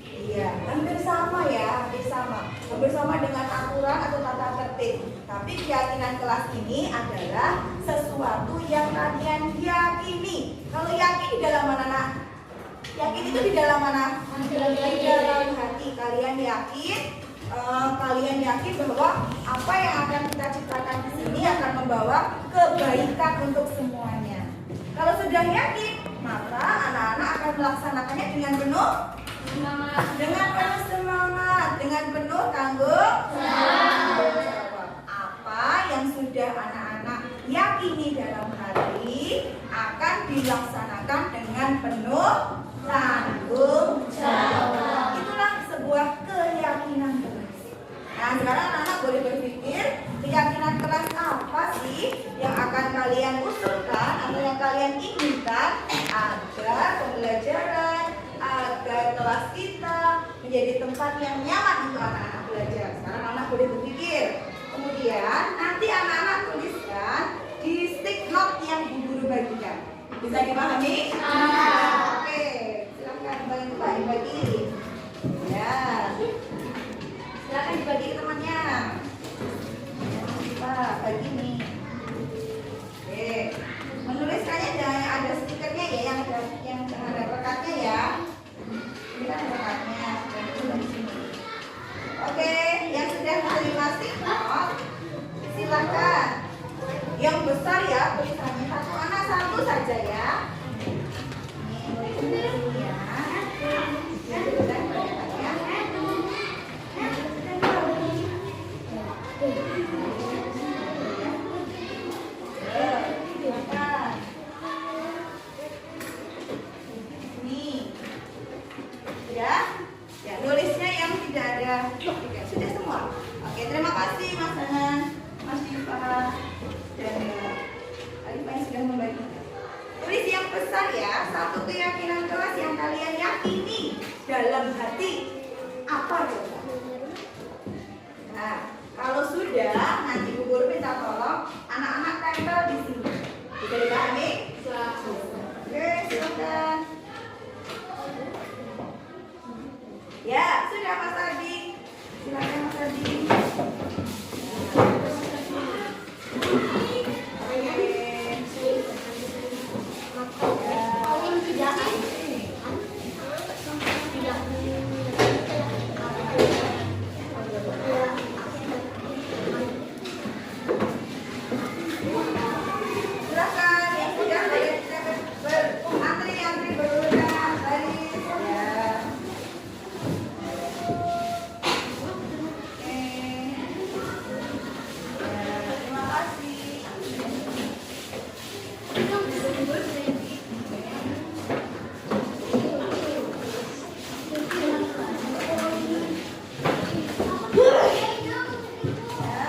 Iya, hampir sama ya, hampir sama. bersama dengan aturan atau tata tertib. Tapi keyakinan kelas ini adalah sesuatu yang kalian yakini. Kalau yakin di dalam mana, nak? Yakin itu di dalam mana? Di dalam hati. Kalian yakin bahwa apa yang akan kita ciptakan di sini akan membawa kebaikan untuk semuanya. Kalau sudah yakin, maka anak-anak akan melaksanakannya dengan penuh semangat, dengan penuh tanggung jawab. Apa yang sudah anak-anak yakini dalam hati akan dilaksanakan dengan penuh tanggung jawab. Itulah sebuah keyakinan kelas. Nah, sekarang anak-anak boleh berpikir, keyakinan kelas apa sih yang akan kalian usulkan atau yang kalian inginkan agar pembelajaran, agar kelas kita menjadi tempat yang nyaman untuk anak-anak belajar. Sekarang anak boleh berpikir. Kemudian nanti anak-anak tuliskan di stick note yang Bu Guru bagikan. Bisa dipahami? Oke, silakan bagi. Ya, silakan dibagi ke temannya. Pak, bagi nih. Oke, menuliskannya jangan yang ada stikernya ya, yang ada rekatnya ya. Ini kan ada rekatnya, dan di sini. Oke, yang sudah menerima stick note, silakan. Yang besar ya, tulisannya satu anak satu saja ya. Ini ya. Nulisnya yang tidak ada sudah semua. Oke, terima kasih Mas Hanan, Mas Diva, dan Alifah yang sudah membagikan. Tulis yang besar ya, satu keyakinan kelas yang kalian yakini dalam hati. Apa coba? Nah, kalau sudah, nanti Bu Guru minta tolong anak-anak tempel di sini. Bisa dipahami? Oke, silakan. Ya, sudah Mas Ardi. Silakan Mas Ardi. Silakan yang sudah antri berurutan baris ya. Terima kasih.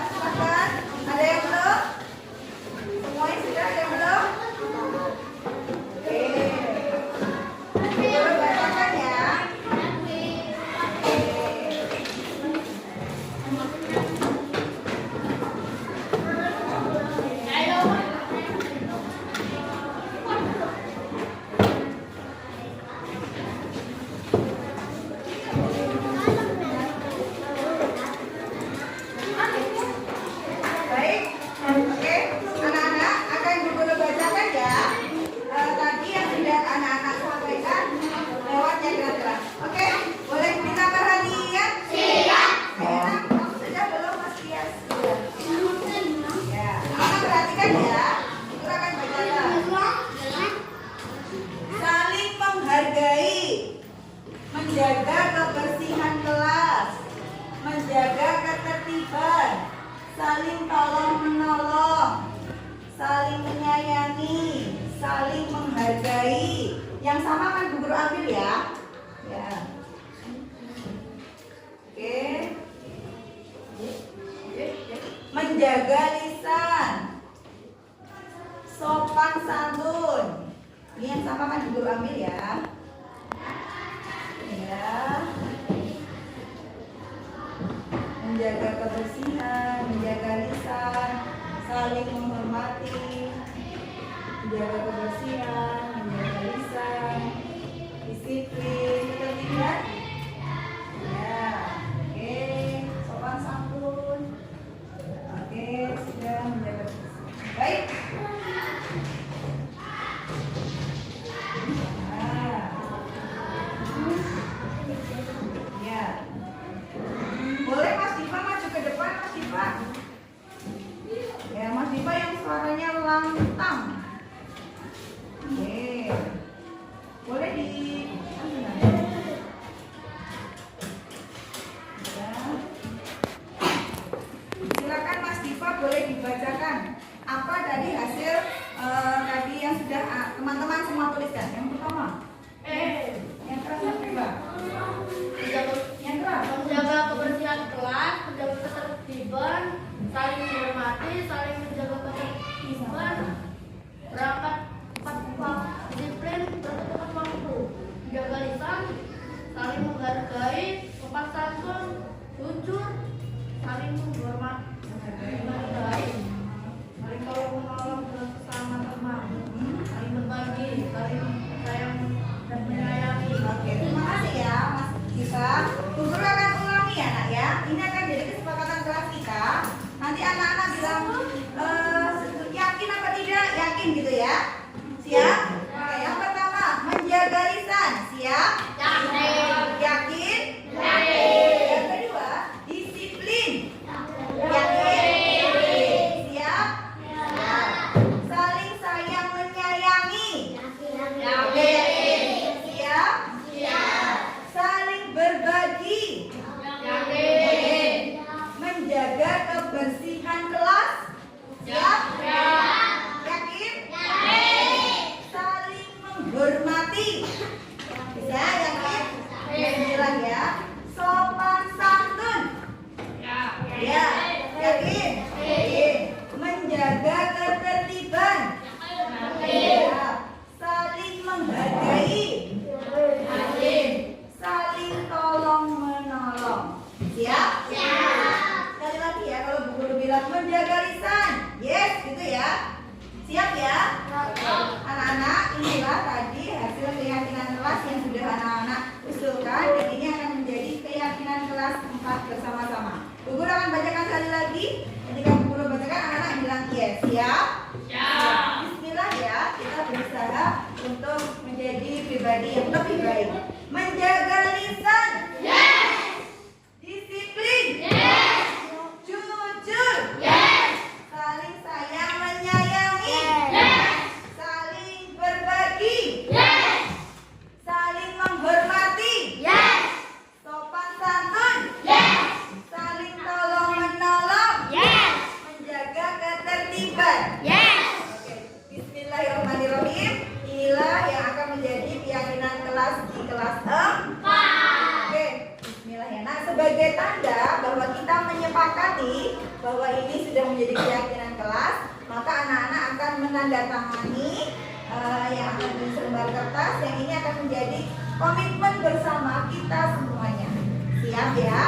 Silakan. Ada yang belum? Semuanya sudah, ada yang belum? Oke. Baru bacakan ya. Baik, oke, anak-anak akan Bu Guru bacakan ya. Tadi yang sudah anak-anak sampaikan lewatnya keras-keras. Oke, boleh minta perhatian? Siap. Kamu sudah belum Mas Tias? Sudah. Ya, anak perhatikan ya. Bu Guru akan bacakan. Saling menghargai, menjaga kebersihan kelas, menjaga ketertiban, saling tolong menolong, saling menyayangi, saling menghargai. Yang sama kan Bu Guru ambil ya. Ya. Oke. Menjaga lisan, sopan santun. Ini yang sama kan Bu Guru ambil ya. Ya. Menjaga kebersihan, menjaga lisan, saling menghormati, menjaga kebersihan, menjaga lisan, disiplin, ketertiban. Ya, oke, saling menghargai, sopan santun, jujur, saling menghormat, menghargai, saling tolong menolong dengan sesama teman, saling berbagi, saling sayang dan menyayangi. Oke, terima kasih ya Mas Gisa. Bu Guru akan ulangi ya nak ya. Ini akan jadi kesepakatan kelas kita. Nanti anak-anak bilang yakin apa tidak? Yakin gitu ya. Siap? Oke, yang pertama menjaga lisan. Siap? Yakin? Yang kedua disiplin. Yakin? Siap? Saling sayang menyayangi. Yakin? Siap? Saling berbagi. Menjaga kebersihan kelas. Siap? Yakin? Saling menghormati. Bisa? Yakin? Bismillah ya. Sopan santun. Ya. Yakin? Menjaga ketertiban. Ya. Saling menghargai. Saling tolong menolong. Siap? Sekali lagi ya, kalau Bu Guru bilang menjaga lisan, yes gitu ya. Siap ya? Anak-anak, inilah tadi hasil keyakinan kelas yang sudah anak-anak usulkan, dan ini akan menjadi keyakinan kelas 4 bersama-sama. Bu Guru akan bacakan sekali lagi. Ketika Bu Guru bacakan, anak-anak bilang yes. Siap? Bismillah ya, kita berusaha untuk menjadi pribadi yang lebih baik. Menjaga lisan. Disiplin. Jujur. Saling sayang menyayangi. Saling berbagi. Saling menghormati. Sopan santun. Saling tolong menolong. Menjaga ketertiban. Oke, bismillahirrahmanirrahim. Inilah yang akan menjadi keyakinan kelas di kelas 4. Oke, bismillah ya. Nah, sebagai tanda bahwa kita menyepakati bahwa ini sudah menjadi keyakinan kelas, maka anak-anak akan menandatangani yang akan di selembar kertas, yang ini akan menjadi komitmen bersama kita semuanya. Siap ya?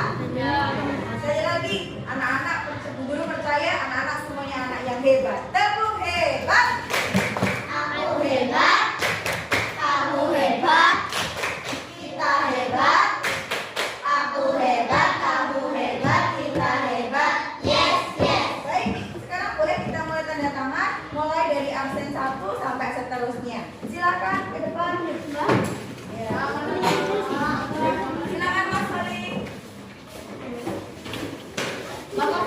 Sekali lagi, anak-anak, Bu Guru percaya anak-anak semuanya anak yang hebat. Tepuk hebat. Aku hebat. Kamu hebat. Kita hebat. Aku hebat. Kamu hebat. Kita hebat. Yes. Baik, sekarang boleh kita mulai tanda tangan, mulai dari absen 1 sampai seterusnya. Silakan ke depan. Ya. Silakan Mas Falik. Bapak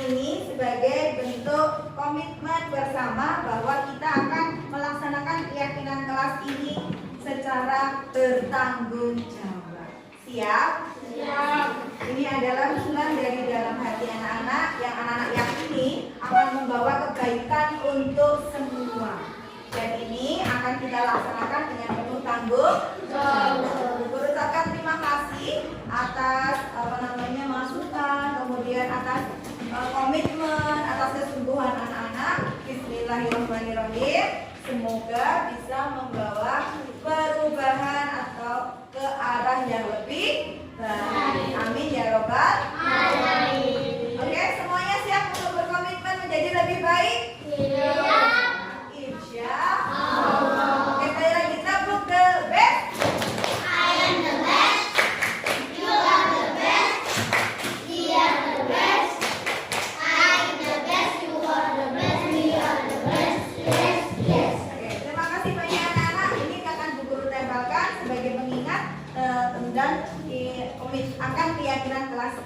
ini sebagai bentuk komitmen bersama bahwa kita akan melaksanakan keyakinan kelas ini secara bertanggung jawab. Siap? Siap. Ini adalah usulan dari dalam hati anak-anak yang anak-anak yakini akan membawa kebaikan untuk semua. Dan ini akan kita laksanakan dengan penuh tanggung jawab. Berucapkan terima kasih atas masukan, kemudian atas komitmen, atas kesungguhan anak-anak. Bismillahirrahmanirrahim. Semoga bisa membawa perubahan atau ke arah yang lebih baik. Amin ya robbal alamin. Oke, semuanya siap untuk berkomitmen menjadi lebih baik? Iya. Insya Allah. Oke, sekali lagi tabuk the best. I am the best. You are the best. We are the best. I am the best. You are the best. We are the best. Yes, yes. Oke, terima kasih banyak anak-anak. Ini akan Bu Guru tempelkan sebagai pengingat dan akan keyakinan kelas.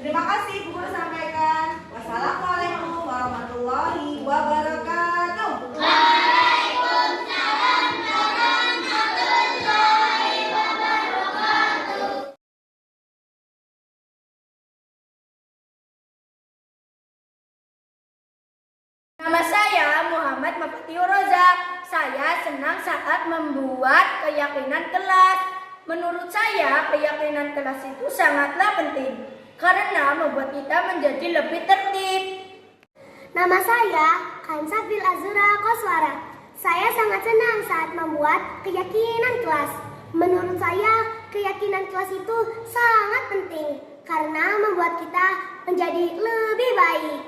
Terima kasih Bu Guru sampaikan. Wassalamualaikum warahmatullahi wabarakatuh. Waalaikumsalam warahmatullahi wabarakatuh. Nama saya Muhammad Mafatiur Roza. Saya senang saat membuat keyakinan kelas. Menurut saya, keyakinan kelas itu sangatlah penting karena membuat kita menjadi lebih tertib. Nama saya Kansafil Azura Koswara. Saya sangat senang saat membuat keyakinan kelas. Menurut saya, keyakinan kelas itu sangat penting karena membuat kita menjadi lebih baik.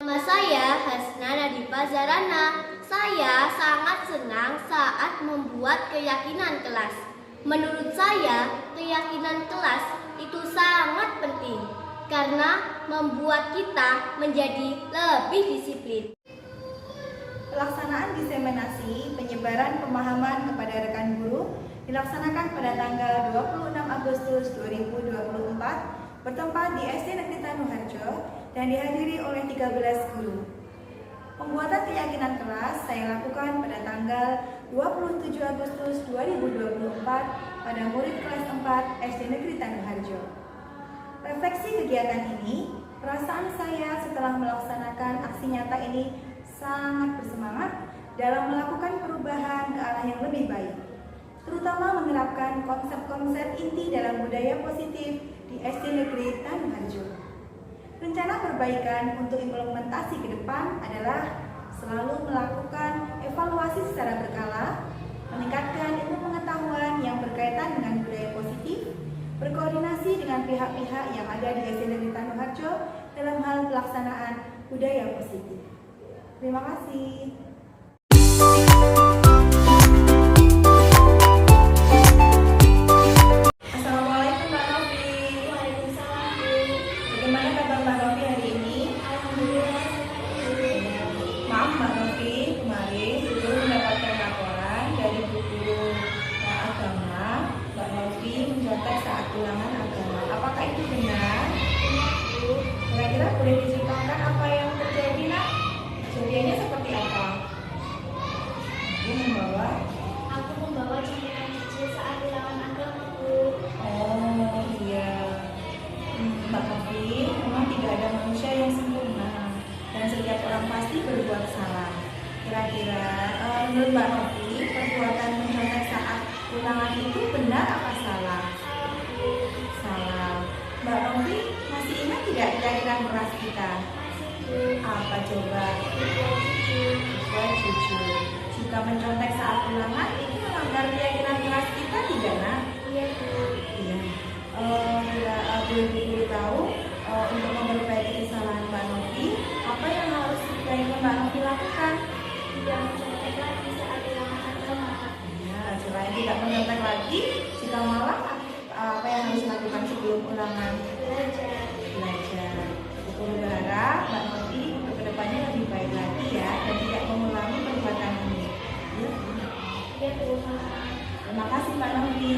Nama saya Hasna Nadifa Zarana. Saya sangat senang saat membuat keyakinan kelas. Menurut saya, keyakinan kelas itu sangat penting karena membuat kita menjadi lebih disiplin. Pelaksanaan diseminasi penyebaran pemahaman kepada rekan guru dilaksanakan pada tanggal 26 Agustus 2024 bertempat di SD Negeri Tanuharjo dan dihadiri oleh 13 guru. Pembuatan keyakinan kelas saya lakukan pada tanggal 27 Agustus 2024 pada murid kelas 4 SD Negeri Tanuharjo. Refleksi kegiatan ini, perasaan saya setelah melaksanakan aksi nyata ini sangat bersemangat dalam melakukan perubahan ke arah yang lebih baik, terutama menerapkan konsep-konsep inti dalam budaya positif di SD Negeri Tanuharjo. Rencana perbaikan untuk implementasi ke depan adalah selalu melakukan evaluasi secara berkala, meningkatkan ilmu pengetahuan yang berkaitan dengan budaya positif, berkoordinasi dengan pihak-pihak yang ada di SD Negeri Tanuharjo dalam hal pelaksanaan budaya positif. Terima kasih. Assalamualaikum Mbak Novi. Waalaikumsalam. Bagaimana kabar Mbak Novi hari ini? Alhamdulillah. Maaf Mbak Novi, kemarin Guru mendapatkan laporan dari Bu Guru Agama. Mbak Novi mencatat saat ulangan agama. Apakah itu benar? Kira-kira boleh diceritakan apa yang terjadi, Nak? Kejadiannya seperti apa? Aku membawa cemilan kecil saat ulangan agamaku. Oh iya, Mbak Novi, memang tidak ada manusia yang sempurna dan setiap orang pasti berbuat salah. Kira-kira menurut Mbak Novi, perbuatan mencontek saat ulangan itu benar apa salah? Salah. Mbak Novi masih ingat tidak keyakinan keras kita? Apa coba? Berbuat jujur. Jika mencontek saat ulangan itu melanggar keyakinan keras kita tidak, Nak? Iya. Iya. Boleh tahu untuk memperbaiki kesalahan Mbak Novi, apa yang harus sebaiknya Mbak Novi lakukan? Tidak mencontek lagi saat ulangan agama. Ya, selain tidak mencontek lagi, jika malah apa yang harus dilakukan sebelum ulangan? Belajar. Guru berharap Mbak Novi untuk kedepannya lebih baik lagi ya dan tidak mengulangi perbuatan ini. Ya. Dia berusaha. Terima kasih Mbak Novi.